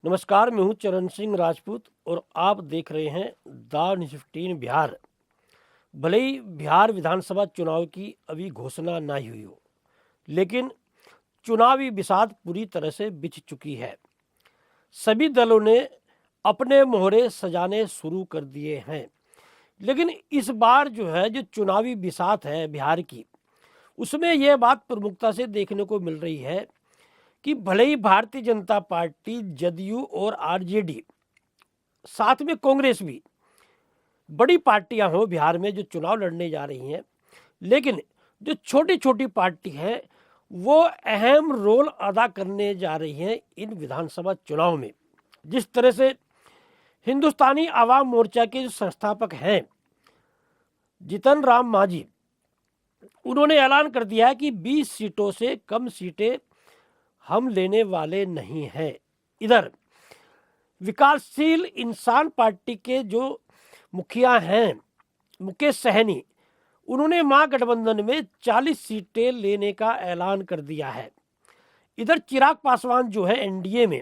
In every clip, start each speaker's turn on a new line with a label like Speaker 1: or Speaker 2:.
Speaker 1: नमस्कार, मैं हूं चरण सिंह राजपूत और आप देख रहे हैं द न्यूज़ 15 बिहार। भले ही बिहार विधानसभा चुनाव की अभी घोषणा ना हुई हो, लेकिन चुनावी बिसात पूरी तरह से बिछ चुकी है। सभी दलों ने अपने मोहरे सजाने शुरू कर दिए हैं, लेकिन इस बार जो चुनावी बिसात है बिहार की, उसमें यह बात प्रमुखता से देखने को मिल रही है कि भले ही भारतीय जनता पार्टी, जदयू और आरजेडी, साथ में कांग्रेस भी बड़ी पार्टियां हो बिहार में जो चुनाव लड़ने जा रही हैं, लेकिन जो छोटी छोटी पार्टी है वो अहम रोल अदा करने जा रही हैं इन विधानसभा चुनाव में। जिस तरह से हिंदुस्तानी आवाम मोर्चा के जो संस्थापक हैं जीतन राम मांझी, उन्होंने ऐलान कर दिया है कि 20 सीटों से कम सीटें हम लेने वाले नहीं हैं। इधर विकासशील इंसान पार्टी के जो मुखिया हैं मुकेश सहनी, उन्होंने महागठबंधन में 40 सीटें लेने का ऐलान कर दिया है। इधर चिराग पासवान जो है एनडीए में,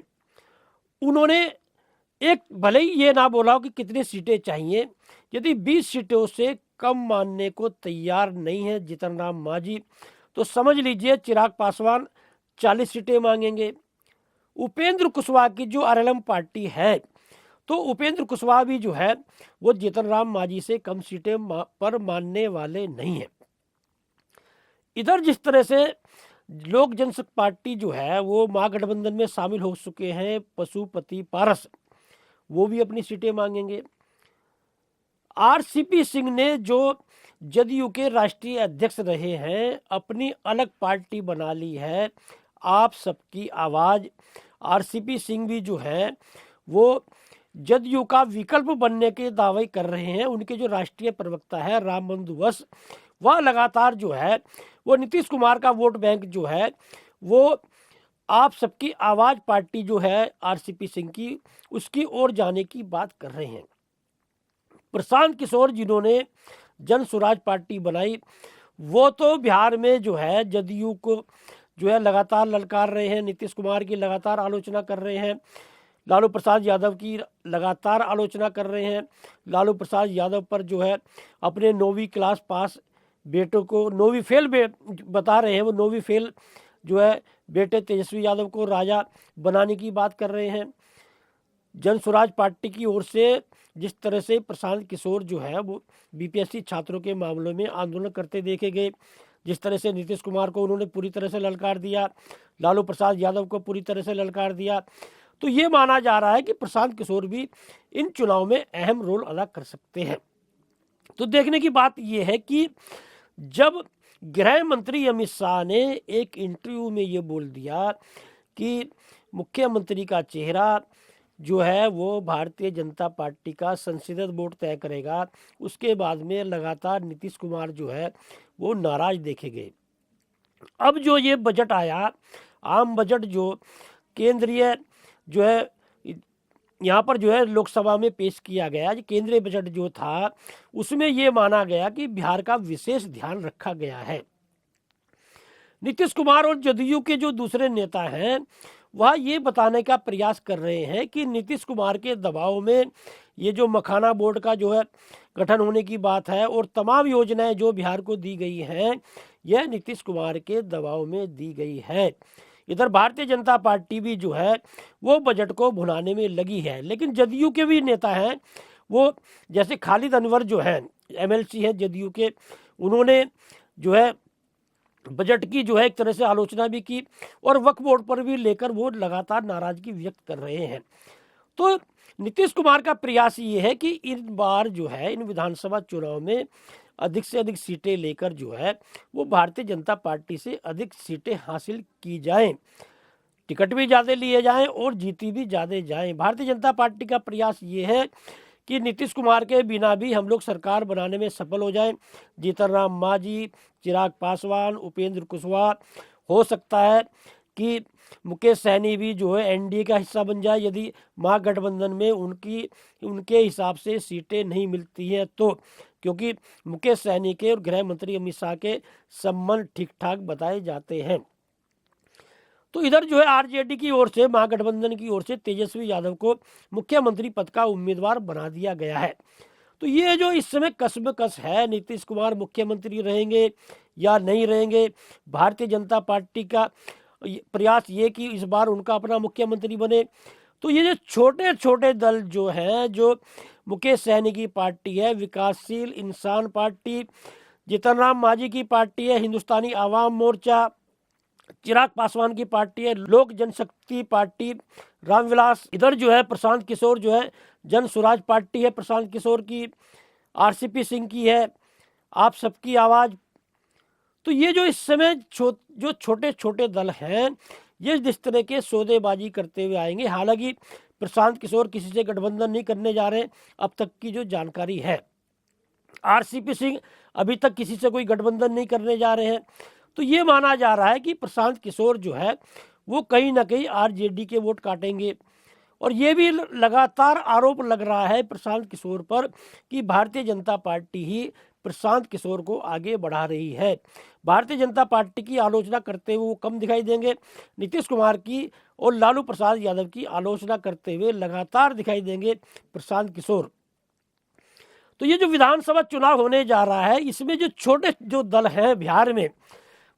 Speaker 1: उन्होंने एक भले ही ये ना बोला हो कि कितनी सीटें चाहिए, यदि 20 सीटों से कम मानने को तैयार नहीं है जीतन राम मांझी, तो समझ लीजिए चिराग पासवान 40 सीटें मांगेंगे। उपेंद्र कुशवाहा की जो आरएलएम पार्टी है, तो उपेंद्र कुशवाहा भी जो है वो जीतन राम मांझी से कम सीटें पर मानने वाले नहीं है। इधर जिस तरह से लोक जनशक्ति पार्टी जो है वो महागठबंधन में शामिल हो चुके हैं, पशुपति पारस, वो भी अपनी सीटें मांगेंगे। आरसीपी सिंह ने जो जदयू के राष्ट्रीय अध्यक्ष रहे हैं, अपनी अलग पार्टी बना ली है, आप सबकी आवाज। आरसीपी सिंह भी जो है वो जदयू का विकल्प बनने के दावे कर रहे हैं। उनके जो राष्ट्रीय प्रवक्ता है रामबंधु वस, वह लगातार जो है वो नीतीश कुमार का वोट बैंक जो है वो आप सबकी आवाज पार्टी जो है आरसीपी सिंह की, उसकी ओर जाने की बात कर रहे हैं। प्रशांत किशोर जिन्होंने जन स्वराज पार्टी बनाई, वो तो बिहार में जो है जदयू को जो है लगातार ललकार रहे हैं, नीतीश कुमार की लगातार आलोचना कर रहे हैं, लालू प्रसाद यादव की लगातार आलोचना कर रहे हैं। लालू प्रसाद यादव पर जो है अपने 9वीं क्लास पास बेटों को 9वीं फेल बता रहे हैं, वो 9वीं फेल जो है बेटे तेजस्वी यादव को राजा बनाने की बात कर रहे हैं। जन स्वराज पार्टी की ओर से जिस तरह से प्रशांत किशोर जो है वो बीपीएससी छात्रों के मामलों में आंदोलन करते देखे गए, जिस तरह से नीतीश कुमार को उन्होंने पूरी तरह से ललकार दिया, लालू प्रसाद यादव को पूरी तरह से ललकार दिया, तो ये माना जा रहा है कि प्रशांत किशोर भी इन चुनाव में अहम रोल अदा कर सकते हैं। तो देखने की बात यह है कि जब गृह मंत्री अमित शाह ने एक इंटरव्यू में ये बोल दिया कि मुख्यमंत्री का चेहरा जो है वो भारतीय जनता पार्टी का संसदीय बोर्ड तय करेगा, उसके बाद में लगातार नीतीश कुमार जो है वो नाराज देखे गए। अब जो ये बजट आया, आम बजट जो केंद्रीय जो है यहाँ पर जो है लोकसभा में पेश किया गया, केंद्रीय बजट जो था उसमें ये माना गया कि बिहार का विशेष ध्यान रखा गया है। नीतीश कुमार और जदयू के जो दूसरे नेता हैं वह ये बताने का प्रयास कर रहे हैं कि नीतीश कुमार के दबाव में ये जो मखाना बोर्ड का जो है गठन होने की बात है और तमाम योजनाएं जो बिहार को दी गई हैं, यह नीतीश कुमार के दबाव में दी गई है। इधर भारतीय जनता पार्टी भी जो है वो बजट को भुनाने में लगी है, लेकिन जदयू के भी नेता हैं, वो जैसे खालिद अनवर जो है एमएलसी हैं जदयू के, उन्होंने जो है बजट की जो है एक तरह से आलोचना भी की और वक्फ बोर्ड पर भी लेकर वो लगातार नाराजगी व्यक्त कर रहे हैं। तो नीतीश कुमार का प्रयास ये है कि इन बार जो है इन विधानसभा चुनाव में अधिक से अधिक सीटें लेकर जो है वो भारतीय जनता पार्टी से अधिक सीटें हासिल की जाएं, टिकट भी ज़्यादा लिए जाएं और जीती भी ज़्यादा जाएं। भारतीय जनता पार्टी का प्रयास ये है कि नीतीश कुमार के बिना भी हम लोग सरकार बनाने में सफल हो जाएं। जीतन राम मांझी, चिराग पासवान, उपेंद्र कुशवाहा, हो सकता है कि मुकेश सहनी भी जो है एनडीए का हिस्सा बन जाए यदि महागठबंधन में उनके हिसाब से सीटें नहीं मिलती हैं तो, क्योंकि मुकेश सहनी के और गृह मंत्री अमित शाह के संबंध ठीक ठाक बताए जाते हैं। तो इधर जो है आरजेडी की ओर से, महागठबंधन की ओर से तेजस्वी यादव को मुख्यमंत्री पद का उम्मीदवार बना दिया गया है। तो ये जो इस समय कस्मकस है, नीतीश कुमार मुख्यमंत्री रहेंगे या नहीं रहेंगे, भारतीय जनता पार्टी का प्रयास ये कि इस बार उनका अपना मुख्यमंत्री बने। तो ये जो छोटे छोटे दल जो हैं, जो मुकेश सहनी की पार्टी है, विकासशील इंसान पार्टी, जीतन राम मांझी की पार्टी है, हिंदुस्तानी आवाम मोर्चा, चिराग पासवान की पार्टी है, लोक जनशक्ति पार्टी, रामविलास, इधर जो है प्रशांत किशोर जो है जन स्वराज पार्टी है प्रशांत किशोर की, आरसीपी सिंह की है आप सबकी आवाज। तो ये जो इस समय जो छोटे छोटे दल हैं, ये जिस तरह के सौदेबाजी करते हुए आएंगे। हालांकि प्रशांत किशोर किसी से गठबंधन नहीं करने जा रहे अब तक की जो जानकारी है। आरसीपी सिंह अभी तक किसी से कोई गठबंधन नहीं करने जा रहे हैं। तो ये माना जा रहा है कि प्रशांत किशोर जो है वो कहीं ना कहीं आरजेडी के वोट काटेंगे। और ये भी लगातार आरोप लग रहा है प्रशांत किशोर पर कि भारतीय जनता पार्टी ही प्रशांत किशोर को आगे बढ़ा रही है। भारतीय जनता पार्टी की आलोचना करते हुए वो कम दिखाई देंगे, नीतीश कुमार की और लालू प्रसाद यादव की आलोचना करते हुए लगातार दिखाई देंगे प्रशांत किशोर। तो ये जो विधानसभा चुनाव होने जा रहा है, इसमें जो छोटे जो दल हैं बिहार में,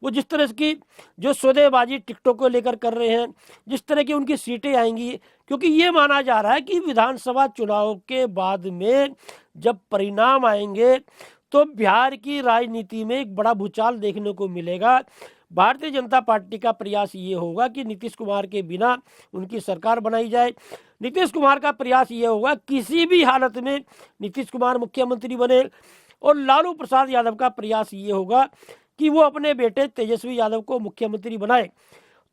Speaker 1: वो जिस तरह की जो सौदेबाजी टिकटों को लेकर कर रहे हैं, जिस तरह की उनकी सीटें आएंगी, क्योंकि ये माना जा रहा है कि विधानसभा चुनाव के बाद में जब परिणाम आएंगे तो बिहार की राजनीति में एक बड़ा भूचाल देखने को मिलेगा। भारतीय जनता पार्टी का प्रयास ये होगा कि नीतीश कुमार के बिना उनकी सरकार बनाई जाए। नीतीश कुमार का प्रयास ये होगा किसी भी हालत में नीतीश कुमार मुख्यमंत्री बने, और लालू प्रसाद यादव का प्रयास ये होगा कि वो अपने बेटे तेजस्वी यादव को मुख्यमंत्री बनाए।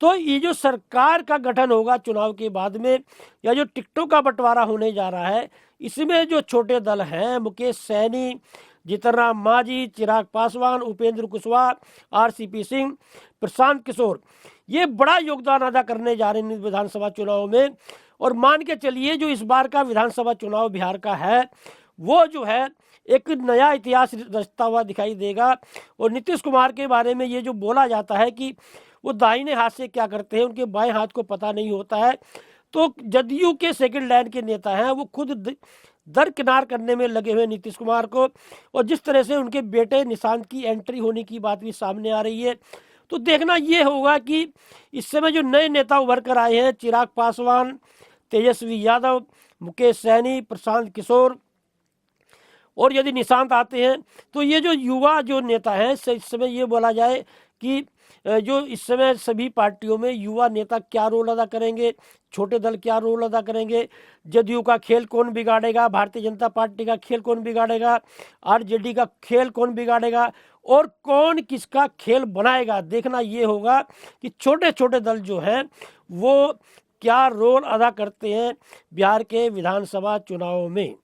Speaker 1: तो ये जो सरकार का गठन होगा चुनाव के बाद में, या जो टिकटों का बंटवारा होने जा रहा है, इसमें जो छोटे दल हैं, मुकेश सहनी, जीतन राम मांझी, चिराग पासवान, उपेंद्र कुशवाहा, आरसीपी सिंह, प्रशांत किशोर, ये बड़ा योगदान अदा करने जा रहे हैं विधानसभा चुनाव में। और मान के चलिए जो इस बार का विधानसभा चुनाव बिहार का है, वो जो है एक नया इतिहास रचता हुआ दिखाई देगा। और नीतीश कुमार के बारे में ये जो बोला जाता है कि वो दाहिने हाथ से क्या करते हैं, उनके बाएं हाथ को पता नहीं होता है। तो जदयू के सेकंड लाइन के नेता हैं, वो खुद दरकिनार करने में लगे हुए नीतीश कुमार को। और जिस तरह से उनके बेटे निशांत की एंट्री होने की बात भी सामने आ रही है, तो देखना ये होगा कि इस समय जो नए नेता उभर कर आए हैं, चिराग पासवान, तेजस्वी यादव, मुकेश सहनी, प्रशांत किशोर, और यदि निशांत आते हैं, तो ये जो युवा जो नेता हैं, इस समय ये बोला जाए कि जो इस समय सभी पार्टियों में युवा नेता क्या रोल अदा करेंगे, छोटे दल क्या रोल अदा करेंगे, जदयू का खेल कौन बिगाड़ेगा, भारतीय जनता पार्टी का खेल कौन बिगाड़ेगा, आरजेडी का खेल कौन बिगाड़ेगा, और कौन किसका खेल बनाएगा, देखना ये होगा कि छोटे छोटे दल जो हैं वो क्या रोल अदा करते हैं बिहार के विधानसभा चुनाव में।